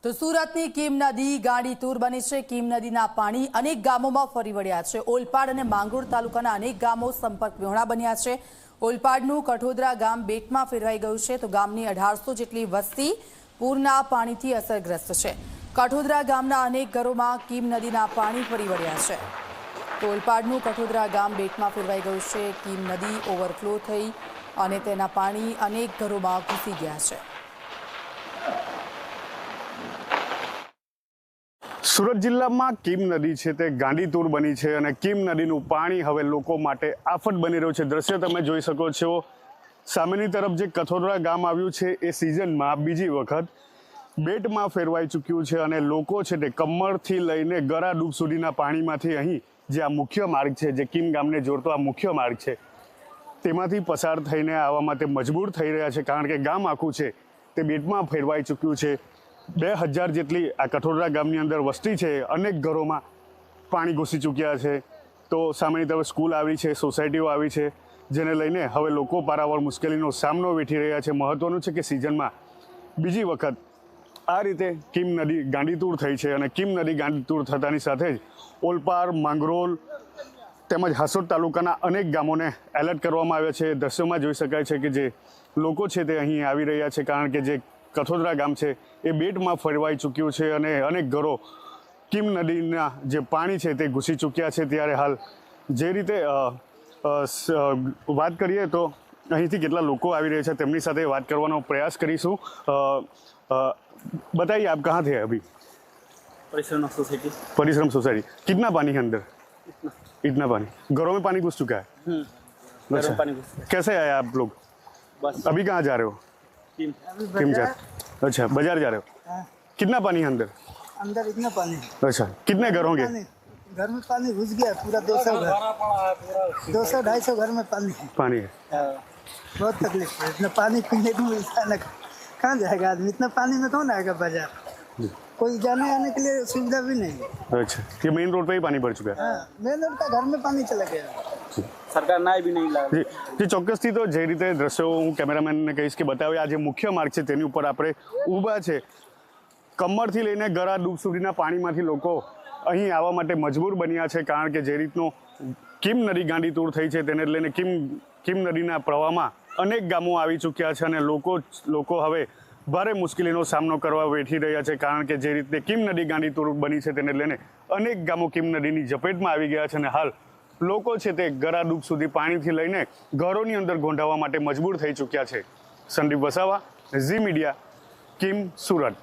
તો સુરતની કીમ નદી ગાંડીતુર બની છે। કીમ નદીના પાણી અનેક ગામોમાં ફરી વળ્યા છે। ઓલપાડ અને માંગરોળ તાલુકાના અનેક ગામો સંપર્ક વિહોણા બન્યા છે। ઓલપાડનું કઠોદરા ગામ બેટમાં ફેરવાઈ ગયું છે તો ગામની 1800 જેટલી વસ્તી પૂરના પાણીથી અસરગ્રસ્ત છે। કઠોદરા ગામના અનેક ઘરોમાં કીમ નદીના પાણી ફરી વળ્યા છે તો ઓલપાડનું કઠોદરા ગામ બેટમાં ફેરવાઈ ગયું છે। કીમ નદી ઓવરફ્લો થઈ અને તેના પાણી અનેક ઘરોમાં ઘૂસી ગયા છે। સુરત જિલ્લામાં કીમ નદી છે તે ગાંડીતુર બની છે અને કીમ નદીનું પાણી હવે લોકો માટે આફત બની રહ્યું છે। દ્રશ્ય તમે જોઈ શકો છો। સામેની તરફ જે કઠોદરા ગામ આવ્યું છે એ સિઝનમાં બીજી વખત બેટમાં ફેરવાઈ ચૂક્યું છે અને લોકો છે તે કમરથી લઈને ગળા ડૂબ સુધીના પાણીમાંથી અહીં જે આ મુખ્ય માર્ગ છે, જે કીમ ગામને જોડતો આ મુખ્ય માર્ગ છે, તેમાંથી પસાર થઈને આવવા માટે મજબૂર થઈ રહ્યા છે કારણ કે ગામ આખું છે તે બેટમાં ફેરવાઈ ચૂક્યું છે। 2000 જેટલી આ કઠોદરા ગામની અંદર વસ્તી છે। અનેક ઘરોમાં પાણી ઘૂસી ચૂક્યા છે તો સામેની તરફ સ્કૂલ આવી છે, સોસાયટીઓ આવી છે, જેને લઈને હવે લોકો પારાવાર મુશ્કેલીનો સામનો વેઠી રહ્યા છે। મહત્વનું છે કે સિઝનમાં બીજી વખત આ રીતે કીમ નદી ગાંડીતુર થઈ છે અને કીમ નદી ગાંડીતુર થતાની સાથે જ ઓલપાડ, માંગરોળ તેમજ હાસોડ તાલુકાના અનેક ગામોને એલર્ટ કરવામાં આવ્યા છે। દ્રશ્યોમાં જોઈ શકાય છે કે જે લોકો છે તે અહીં આવી રહ્યા છે કારણ કે જે કઠોદરા ગામ છે એ બેટમાં ફેરવાઈ ચૂક્યું છે અને અનેક ઘરો કીમ નદીના જે પાણી છે તે ઘૂસી ચૂક્યા છે। ત્યારે હાલ જે રીતે વાત કરીએ તો અહીંથી કેટલા લોકો આવી રહ્યા છે તેમની સાથે વાત કરવાનો પ્રયાસ કરીશું। बताइए आप कहाँ थे अभी? परिश्रम सोसाइटी। परिश्रम सोसाइटी। कितना पानी है अंदर? इतना पानी घरों में पानी घुस चुका है। घरों में पानी घुस। कैसे आए आप लोग? बस। अभी कहाँ जा रहे हो? किम जा। अच्छा, बाजार जा रहे हो? कितना पानी है अंदर? अंदर इतना पानी। अच्छा, कितने घर होंगे? घर में पानी घुस गया पूरा 200 घर, 200-250 घर में पानी है। पानी है। बहुत तकलीफ है, इतना पानी पीने को मिलता है ना, कहाँ जाएगा आदमी? इतना पानी में कौन आएगा बाजार? कोई जाने आने के लिए सुविधा भी नहीं है। अच्छा, ये मेन रोड पे ही पानी भर चुका है। हाँ, मेन रोड का घर में पानी चला गया। सरकार नाय भी नहीं लाવે। જે ચોક્કસથી તો જે રીતે દ્રશ્યો હું કેમેરામેનને કહીશ કે બતાવે, આ જે મુખ્ય માર્ગ છે તેની ઉપર આપણે ઊભા છે। કમરથી લઈને ગળા ડૂબ સુધીના પાણીમાંથી લોકો અહીં આવવા માટે મજબૂર બન્યા છે કારણ કે જે રીતનો કીમ નદી ગાંડીતુર થઈ છે તેને લઈને કીમ નદીના પ્રવાહમાં અનેક ગામો આવી ચૂક્યા છે અને લોકો હવે ભારે મુશ્કેલીનો સામનો કરવા વેઠી રહ્યા છે કારણ કે જે રીતે કીમ નદી ગાંડીતુર બની છે તેને લઈને અનેક ગામો કીમ નદીની ઝપેટમાં આવી ગયા છે અને હાલ લોકો છે તે ગળા ડૂબ સુધી પાણીથી લઈને ઘરોની અંદર ગોંધાવા માટે મજબૂર થઈ ચૂક્યા છે। સંદીપ વસાવા, ઝી મીડિયા, કીમ, સુરત।